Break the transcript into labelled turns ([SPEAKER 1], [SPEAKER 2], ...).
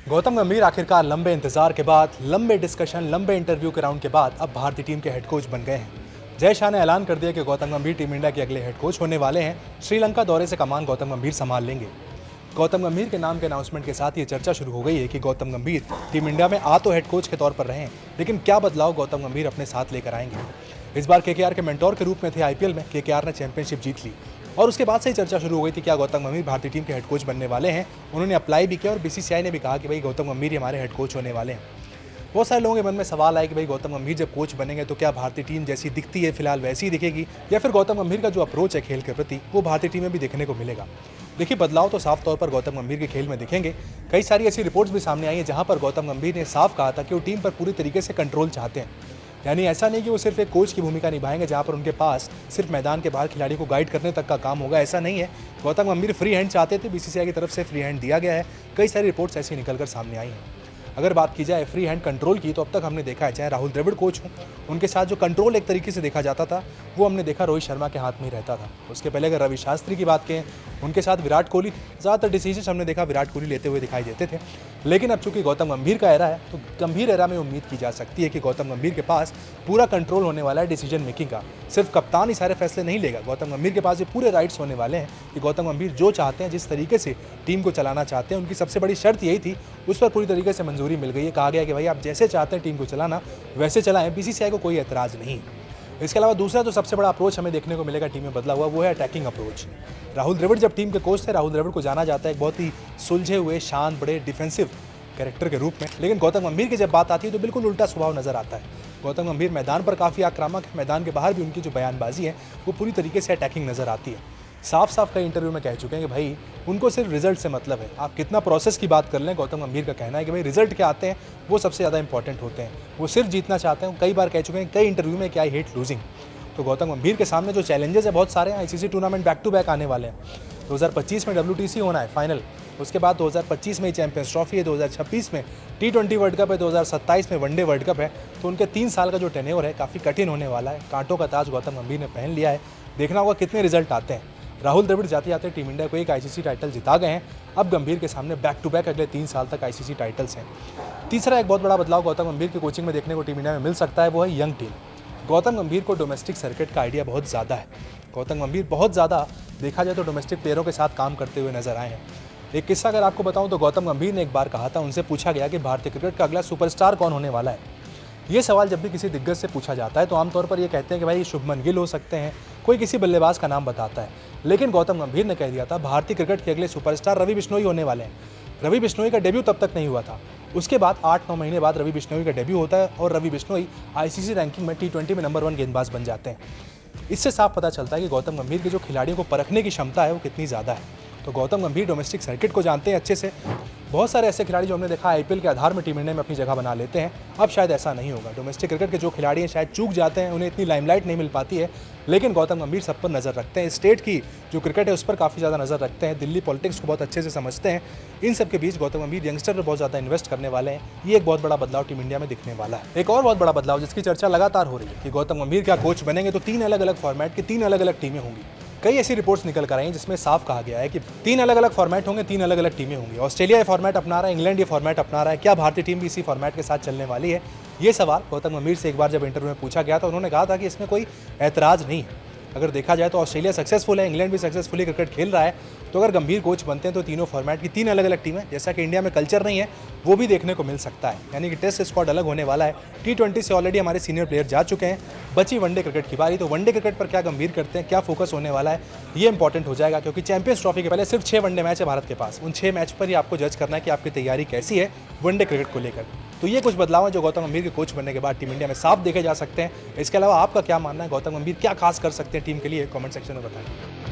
[SPEAKER 1] गौतम गंभीर आखिरकार लंबे इंतजार के बाद, लंबे डिस्कशन, लंबे इंटरव्यू के राउंड के बाद अब भारतीय टीम के हेड कोच बन गए हैं। जय शाह ने ऐलान कर दिया कि गौतम गंभीर टीम इंडिया के अगले हेड कोच होने वाले हैं। श्रीलंका दौरे से कमान गौतम गंभीर संभाल लेंगे। गौतम गंभीर के नाम के अनाउंसमेंट के साथ ये चर्चा शुरू हो गई है कि गौतम गंभीर टीम इंडिया में आ तो हेड कोच के तौर पर रहे, लेकिन क्या बदलाव गौतम गंभीर अपने साथ लेकर आएंगे। इस बार केकेआर के मेंटोर के रूप में थे आईपीएल में, केकेआर ने चैंपियनशिप जीत ली और उसके बाद से ही चर्चा शुरू हो गई थी क्या गौतम गंभीर भारतीय टीम के हेड कोच बनने वाले हैं। उन्होंने अप्लाई भी किया और बीसीसीआई ने भी कहा कि भाई गौतम गंभीर ही हमारे हेड कोच होने वाले हैं। बहुत सारे लोगों के मन में सवाल आया कि भाई गौतम गंभीर जब कोच बनेंगे तो क्या भारतीय टीम जैसी दिखती है फिलहाल वैसी ही दिखेगी, या फिर गौतम गंभीर का जो अप्रोच है खेल के प्रति वो भारतीय टीम में भी देखने को मिलेगा। देखिए, बदलाव तो साफ तौर पर गौतम गंभीर के खेल में दिखेंगे। कई सारी ऐसी रिपोर्ट्स भी सामने आई हैं जहां पर गौतम गंभीर ने साफ कहा था कि वो टीम पर पूरी तरीके से कंट्रोल चाहते हैं। यानी ऐसा नहीं कि वो सिर्फ एक कोच की भूमिका निभाएंगे जहां पर उनके पास सिर्फ मैदान के बाहर खिलाड़ी को गाइड करने तक का काम होगा, ऐसा नहीं है। गौतम गंभीर फ्री हैंड चाहते थे, बीसीसीआई की तरफ से फ्री हैंड दिया गया है। कई सारी रिपोर्ट्स ऐसी निकलकर सामने आई हैं। अगर बात की जाए फ्री हैंड कंट्रोल की, तो अब तक हमने देखा है चाहे राहुल द्रविड़ कोच हो, उनके साथ जो कंट्रोल एक तरीके से देखा जाता था वो हमने देखा रोहित शर्मा के हाथ में ही रहता था। उसके पहले अगर रवि शास्त्री की बात करें, उनके साथ विराट कोहली, ज़्यादातर डिसीजन हमने देखा विराट कोहली लेते हुए दिखाई देते थे। लेकिन अब चूंकि गौतम गंभीर का एरा है, तो गंभीर एरा में उम्मीद की जा सकती है कि गौतम गंभीर के पास पूरा कंट्रोल होने वाला है डिसीजन मेकिंग का। सिर्फ कप्तान ही सारे फैसले नहीं लेगा, गौतम गंभीर के पास ये पूरे राइट्स होने वाले हैं कि गौतम गंभीर जो चाहते हैं, जिस तरीके से टीम को चलाना चाहते हैं, उनकी सबसे बड़ी शर्त यही थी, उस पर पूरी तरीके से मंजूरी मिल गई है। कहा गया कि भाई आप जैसे चाहते हैं टीम को चलाना वैसे चलाएं, बीसीसीआई को कोई एतराज़ नहीं। इसके अलावा दूसरा जो सबसे बड़ा अप्रोच हमें देखने को मिलेगा टीम में बदला हुआ, वो है अटैकिंग अप्रोच। राहुल द्रविड़ जब टीम के कोच थे, राहुल द्रविड़ को जाना जाता है एक बहुत ही सुलझे हुए, शांत, बड़े डिफेंसिव कैरेक्टर के रूप में, लेकिन गौतम गंभीर की जब बात आती है तो बिल्कुल उल्टा स्वभाव नजर आता है। गौतम गंभीर मैदान पर काफ़ी आक्रामक है, मैदान के बाहर भी उनकी जो बयानबाजी है वो पूरी तरीके से अटैकिंग नजर आती है। साफ साफ कई इंटरव्यू में कह चुके हैं कि भाई उनको सिर्फ रिजल्ट से मतलब है। आप कितना प्रोसेस की बात कर लें, गौतम गंभीर का कहना है कि भाई रिजल्ट क्या आते हैं वो सबसे ज़्यादा इंपॉर्टेंट होते हैं। वो सिर्फ जीतना चाहते हैं। कई बार कह चुके हैं कई इंटरव्यू में कि आई हेट लूजिंग। तो गौतम गंभीर के सामने जो चैलेंजेस है बहुत सारे हैं। ICC tournament back to back आने वाले हैं। 2025 में WTC होना है फाइनल, उसके बाद 2025 में चैंपियंस ट्रॉफी है, 2026 में T20 वर्ल्ड कप है, 2027 में वनडे वर्ल्ड कप है। तो उनके 3 साल का जो टेन्योर है काफ़ी कठिन होने वाला है। कांटों का ताज गौतम गंभीर ने पहन लिया है। देखना होगा कितने रिजल्ट आते हैं। राहुल द्रविड़ जाते जाते टीम इंडिया को एक आईसीसी टाइटल जिता गए हैं। अब गंभीर के सामने बैक टू बैक अगले 3 साल तक आईसीसी टाइटल्स हैं। तीसरा एक बहुत बड़ा बदलाव गौतम गंभीर की कोचिंग में देखने को टीम इंडिया में मिल सकता है, वो है यंग टीम। गौतम गंभीर को डोमेस्टिक सर्किट का आइडिया बहुत ज़्यादा है। गौतम गंभीर बहुत ज़्यादा देखा जाए तो डोमेस्टिक प्लेयरों के साथ काम करते हुए नजर आए हैं। एक किस्सा अगर आपको बताऊं तो गौतम गंभीर ने एक बार कहा था, उनसे पूछा गया कि भारतीय क्रिकेट का अगला सुपरस्टार कौन होने वाला है। ये सवाल जब भी किसी दिग्गज से पूछा जाता है तो आमतौर पर ये कहते हैं कि भाई शुभमन गिल हो सकते हैं, कोई किसी बल्लेबाज का नाम बताता है। लेकिन गौतम गंभीर ने कह दिया था भारतीय क्रिकेट के अगले सुपरस्टार रवि बिश्नोई होने वाले हैं। रवि बिश्नोई का डेब्यू तब तक नहीं हुआ था। उसके बाद 8-9 महीने बाद रवि बिश्नोई का डेब्यू होता है और रवि बिश्नोई आईसीसी रैंकिंग में T20 में नंबर 1 गेंदबाज बन जाते हैं। इससे साफ पता चलता है कि गौतम गंभीर की जो खिलाड़ियों को परखने की क्षमता है वो कितनी ज़्यादा है। तो गौतम गंभीर डोमेस्टिक सर्किट को जानते हैं अच्छे से। बहुत सारे ऐसे खिलाड़ी जो हमने देखा आईपीएल के आधार में टीम इंडिया में अपनी जगह बना लेते हैं, अब शायद ऐसा नहीं होगा। डोमेस्टिक क्रिकेट के जो खिलाड़ी हैं शायद चूक जाते हैं, उन्हें इतनी लाइमलाइट नहीं मिल पाती है, लेकिन गौतम गंभीर सब पर नज़र रखते हैं। स्टेट की जो क्रिकेट है उस पर काफ़ी ज़्यादा नज़र रखते हैं, दिल्ली पॉलिटिक्स को बहुत अच्छे से समझते हैं। इन सब के बीच गौतम गंभीर यंगस्टर पर बहुत ज़्यादा इन्वेस्ट करने वाले हैं। ये एक बहुत बड़ा बदलाव टीम इंडिया में दिखने वाला है। एक और बहुत बड़ा बदलाव जिसकी चर्चा लगातार हो रही है कि गौतम गंभीर क्या कोच बनेंगे तो 3 अलग अलग फॉर्मेट की 3 अलग अलग टीमें होंगी। कई ऐसी रिपोर्ट्स निकल कर आई हैं जिसमें साफ कहा गया है कि 3 अलग अलग फॉर्मेट होंगे, 3 अलग अलग टीमें होंगी। ऑस्ट्रेलिया ये फॉर्मेट अपना रहा है, इंग्लैंड ये फॉर्मेट अपना रहा है। क्या भारतीय टीम भी इसी फॉर्मेट के साथ चलने वाली है? ये सवाल गौतम गंभीर से एक बार जब इंटरव्यू में पूछा गया तो उन्होंने कहा था कि इसमें कोई ऐतराज़ नहीं है। अगर देखा जाए तो ऑस्ट्रेलिया सक्सेसफुल है, इंग्लैंड भी सक्सेसफुली क्रिकेट खेल रहा है, तो अगर गंभीर कोच बनते हैं तो तीनों फॉर्मेट की 3 अलग अलग टीमें, जैसा कि इंडिया में कल्चर नहीं है, वो भी देखने को मिल सकता है। यानी कि टेस्ट स्क्वाड अलग होने वाला है। T20 से ऑलरेडी हमारे सीनियर प्लेयर जा चुके हैं, बची वनडे क्रिकेट की बारी। तो वनडे क्रिकेट पर क्या गंभीर करते हैं, क्या फोकस होने वाला है, ये इंपॉर्टेंट हो जाएगा, क्योंकि चैंपियंस ट्रॉफी के पहले सिर्फ 6 वनडे मैच है भारत के पास। उन 6 मैच पर ही आपको जज करना है कि आपकी तैयारी कैसी है वनडे क्रिकेट को लेकर। तो ये कुछ बदलाव हैं जो गौतम गंभीर के कोच बनने के बाद टीम इंडिया में साफ देखे जा सकते हैं। इसके अलावा आपका क्या मानना है, गौतम गंभीर क्या खास कर सकते हैं टीम के लिए, कमेंट सेक्शन में बताएं।